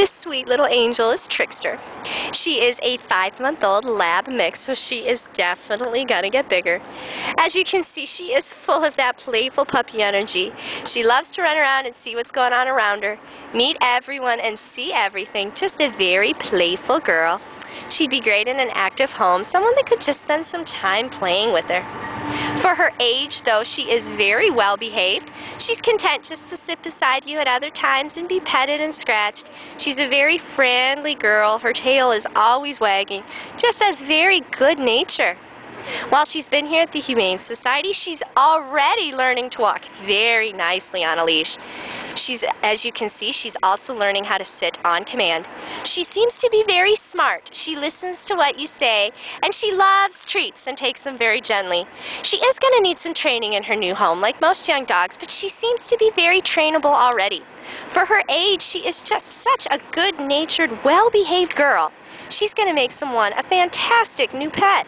This sweet little angel is Trickster. She is a 5-month-old lab mix, so she is definitely going to get bigger. As you can see, she is full of that playful puppy energy. She loves to run around and see what's going on around her, meet everyone and see everything. Just a very playful girl. She'd be great in an active home, someone that could just spend some time playing with her. For her age, though, she is very well behaved. She's content just to sit beside you at other times and be petted and scratched. She's a very friendly girl. Her tail is always wagging. Just has very good nature. While she's been here at the Humane Society, she's already learning to walk very nicely on a leash. As you can see, she's also learning how to sit on command. She seems to be very smart. She listens to what you say, and she loves treats and takes them very gently. She is going to need some training in her new home, like most young dogs, but she seems to be very trainable already. For her age, she is just such a good-natured, well-behaved girl. She's going to make someone a fantastic new pet.